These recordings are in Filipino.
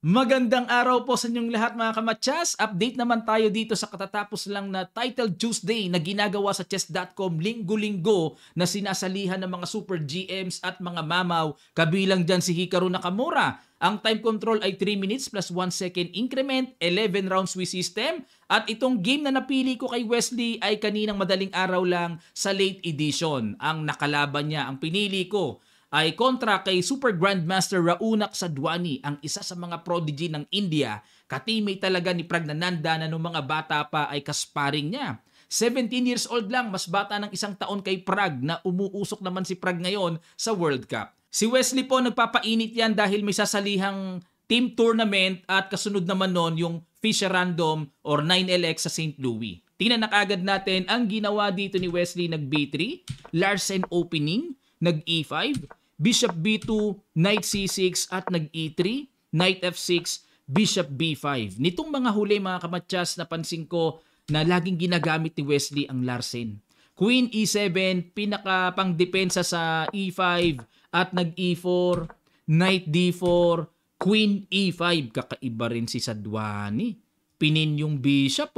Magandang araw po sa inyong lahat mga kamatsas. Update naman tayo dito sa katatapos lang na Title Tuesday na ginagawa sa chess.com linggo-linggo na sinasalihan ng mga super GMs at mga mamaw. Kabilang dyan si Hikaru Nakamura. Ang time control ay 3 minutes plus 1 second increment, 11 rounds with system. At itong game na napili ko kay Wesley ay kaninang madaling araw lang sa late edition. Ang nakalaban niya, ang pinili ko ay kontra kay Super Grandmaster Raunak Sadhwani, ang isa sa mga prodigy ng India. Ka-teammate talaga ni Pragnananda na nung mga bata pa ay kasparing niya. 17 years old lang, mas bata ng isang taon kay Prag na umuusok naman si Prag ngayon sa World Cup. Si Wesley po nagpapainit yan dahil may sasalihang team tournament at kasunod naman nun yung Fischer Random or 9LX sa St. Louis. Tingnan na kagad natin ang ginawa dito ni Wesley. Nag B3, Larsen opening, nag E5, Bishop B2, Knight C6 at nag E3, Knight F6, Bishop B5. Nitong mga huli mga kamatsas, napansin ko na laging ginagamit ni Wesley ang Larsen. Queen E7, pinaka pang depensa sa E5 at nag E4, Knight D4, Queen E5. Kakaiba rin si Sadhwani. Pinin yung Bishop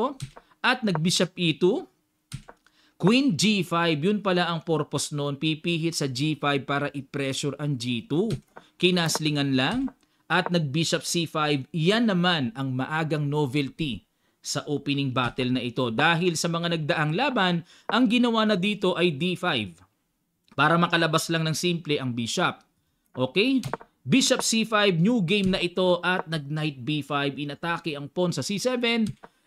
at nag Bishop E2, Queen G5, yun pala ang purpose noon. Pipihit sa G5 para i-pressure ang G2. Kinaslingan lang at nag-Bishop C5. Yan naman ang maagang novelty sa opening battle na ito. Dahil sa mga nagdaang laban, ang ginawa na dito ay D5 para makalabas lang ng simple ang Bishop. Okay? Bishop C5, new game na ito at nag-Knight B5. Inatake ang pawn sa C7.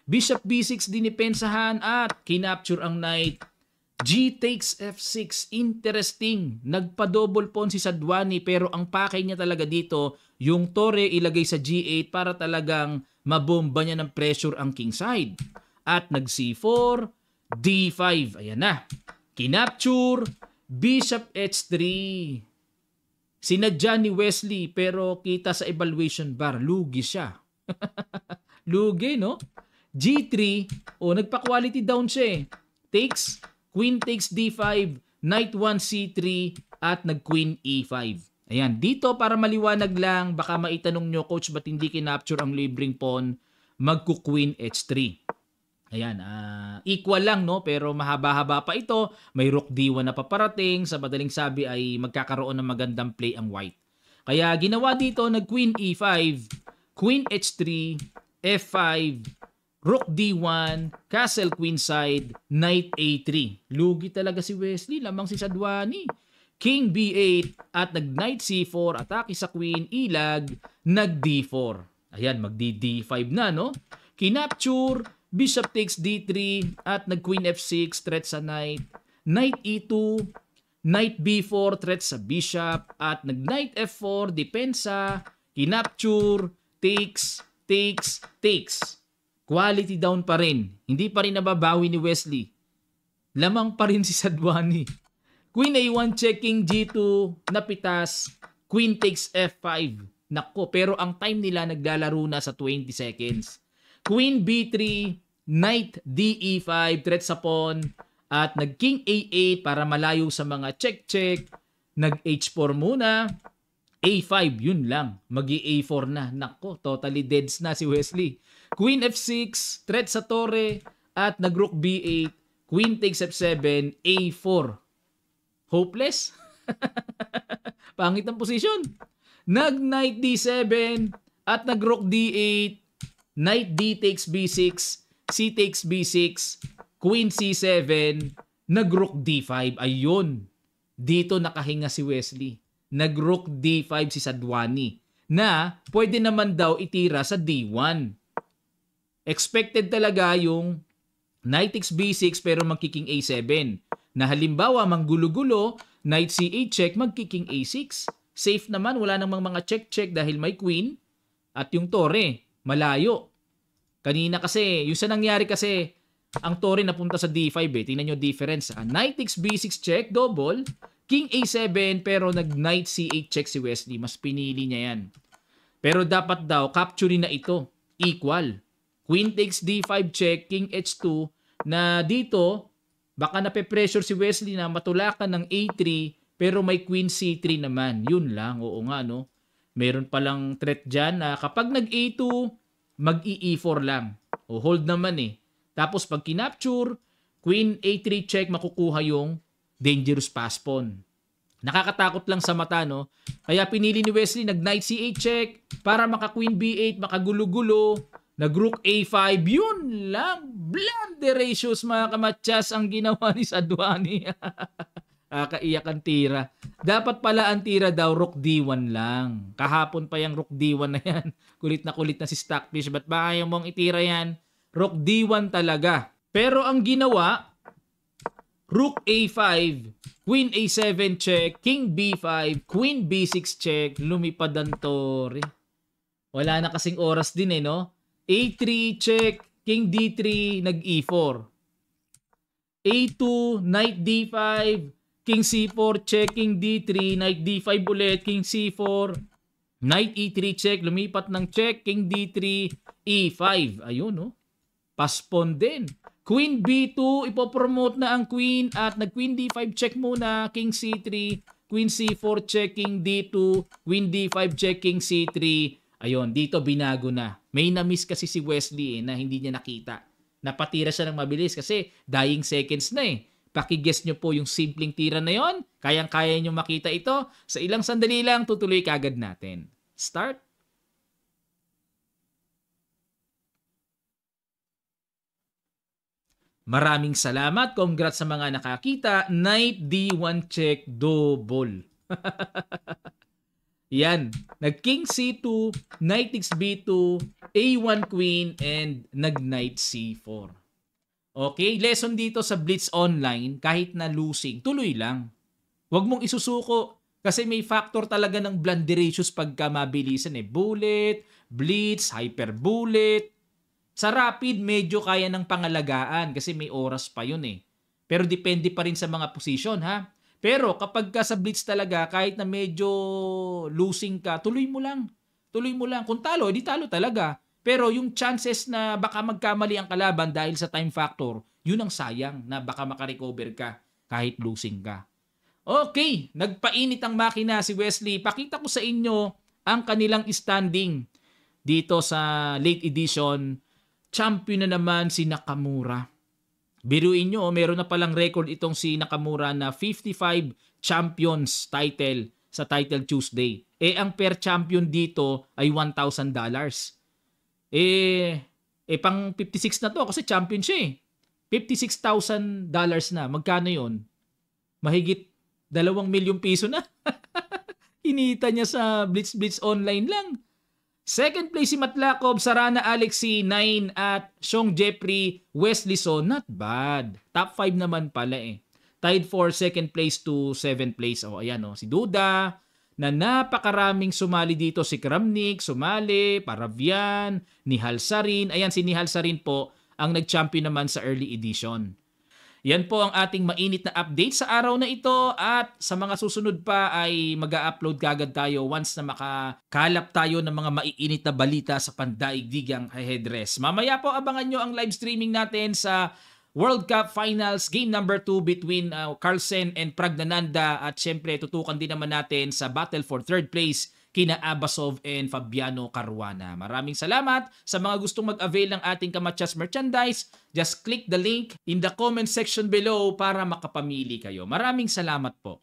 Bishop B6 dinipensahan at kinapture ang knight. G takes F6. Interesting. Nagpa-double pawn si Sadhwani pero ang pakay niya talaga dito, yung tore ilagay sa G8 para talagang mabomba niya ng pressure ang kingside. At nag C4, D5. Ayan na. Kinapture, Bishop H3. Sinadya ni Wesley pero kita sa evaluation bar, lugi siya. Lugi, no? G3, nagpa-quality down siya eh. Takes, Queen takes D5, Knight 1 C3, at nag-Queen E5. Ayan, dito para maliwanag lang, baka maitanong nyo, Coach, ba't hindi kinapture ang libreng pawn? Magku-Queen H3. Ayan, equal lang, no? Pero mahaba-haba pa ito. May Rook D1 na paparating. Sa madaling sabi ay magkakaroon ng magandang play ang white. Kaya ginawa dito, nag-Queen E5, Queen H3, F5, Rook D1, Castle Queenside, Knight A3. Lugi talaga si Wesley, lamang si Sadhwani. King B8 at nag-Knight C4, atake sa Queen, ilag, nag-D4. Ayan, mag-D5 na, no? Kinapture, Bishop takes D3 at nag-Queen F6, threat sa Knight. Knight E2, Knight B4, threat sa Bishop at nag-Knight F4, depensa, kinapture, takes, takes, takes. Quality down pa rin. Hindi pa rin nababawi ni Wesley. Lamang pa rin si Sadhwani. Queen A1 checking G2, napitas. Queen takes F5. Nako, pero ang time nila naglalaro na sa 20 seconds. Queen B3, Knight DE5, threat sa pawn. At nag-King A8 para malayo sa mga check-check. Nag-H4 muna. A5, yun lang. Mag-A4 na. Nako, totally deads na si Wesley. Queen F6, threat sa tore, at nag-Rook B8, Queen takes F7, A4. Hopeless? Pangit ang position. Nag-Knight D7, at nag-Rook D8, Knight D takes B6, C takes B6, Queen C7, nag-Rook D5. Ayun. Dito nakahinga si Wesley. Nag-Rook D5 si Sadhwani na pwede naman daw itira sa D1. Expected talaga yung Knight takes B6 pero magkiking A7. Na halimbawa, manggulo-gulo, Knight C8 check, magkiking A6. Safe naman, wala namang mga check-check dahil may Queen. At yung tore, malayo. Kanina kasi, yung sa nangyari kasi, ang tore napunta sa D5 eh. Tingnan nyo difference. Knight takes B6 check, double. King A7 pero nag-Knight C8 check si Wesley. Mas pinili niya yan. Pero dapat daw, capturing na ito. Equal. Queen takes D5 check, King H2, na dito, baka nape-pressure si Wesley na matulakan ng A3, pero may Queen C3 naman. Yun lang, oo nga, no? Meron palang threat dyan na kapag nag-A2, mag-E4 lang. O hold naman eh. Tapos pag kinapture, Queen A3 check, makukuha yung dangerous pass pawn. Nakakatakot lang sa mata, no? Kaya pinili ni Wesley, nag-Knight C8 check para maka-Queen B8, makagulo-gulo, nag-Rook A5, yun lang. Blunderacious mga kamatsas ang ginawa ni Sadwani. Kakaiyak ang tira. Dapat pala ang tira daw, Rook D1 lang. Kahapon pa yung Rook D1 na yan. Kulit na si Stockfish. Ba't ba ayaw mong itira yan? Rook D1 talaga. Pero ang ginawa, Rook A5, Queen A7 check, King B5, Queen B6 check, lumipad ang tore. Wala na kasing oras din eh, no? A3 check, King D3, nag-E4. A2, Knight D5, King C4 check, King D3, Knight D5 ulit, King C4, Knight E3 check, lumipat ng check, King D3, E5. Ayun, no? Paspon din. Queen B2, ipopromote na ang Queen at nag-Queen D5 check muna, King C3, Queen C4 check, King D2, Queen D5 check, King C3. Ayun, dito binago na. May na-miss kasi si Wesley na hindi niya nakita. Napatira siya ng mabilis kasi dying seconds na eh. Pakiguess nyo po yung simpleng tira na yon. Kayang-kaya nyo makita ito. Sa ilang sandali lang, tutuloy kagad natin. Start. Maraming salamat. Congrats sa mga nakakita. Knight D1 check double. Yan. Nag-King C2, Knight takes B2, A1 Queen, and nag-Knight C4. Okay, lesson dito sa Blitz Online, kahit na losing, tuloy lang. Huwag mong isusuko kasi may factor talaga ng blunderacious pagka mabilisan eh. Bullet, Blitz, Hyper Bullet. Sa rapid, medyo kaya ng pangalagaan kasi may oras pa yun eh. Pero depende pa rin sa mga position ha. Pero kapag ka sa blitz talaga, kahit na medyo losing ka, tuloy mo lang. Tuloy mo lang. Kung talo, di talo talaga. Pero yung chances na baka magkamali ang kalaban dahil sa time factor, yun ang sayang na baka makarecover ka kahit losing ka. Okay, nagpainit ang makina si Wesley. Pakita ko sa inyo ang kanilang standing dito sa late edition. Champion na naman si Nakamura. Biruin nyo, meron na palang record itong si Nakamura na 55 champions title sa Title Tuesday. Ang per champion dito ay $1,000. Pang 56 na to kasi champion siya eh. $56,000 na. Magkano yon? Mahigit 2 milyong piso na. Kinita niya sa Blitz Online lang. Second place si Matlakov, Sarana Alexi, 9 at Seong Jeffrey, Wesley So, not bad. Top 5 naman pala eh. Tied for second place to 7th place. Ayan si Duda, na napakaraming sumali dito. Si Kramnik, sumali, Paravian, Nihal Sarin. Ayan, si Nihal Sarin po ang nag-champion naman sa early edition. Yan po ang ating mainit na update sa araw na ito at sa mga susunod pa ay mag-a-upload kagad tayo once na makakalap tayo ng mga maiinit na balita sa pandaigdigang headrest. Mamaya po abangan nyo ang live streaming natin sa World Cup Finals Game number 2 between Carlsen and Pragnananda at syempre tutukan din naman natin sa battle for third place kina Abasov and Fabiano Caruana. Maraming salamat sa mga gustong mag-avail ng ating Kamatsas merchandise. Just click the link in the comment section below para makapamili kayo. Maraming salamat po.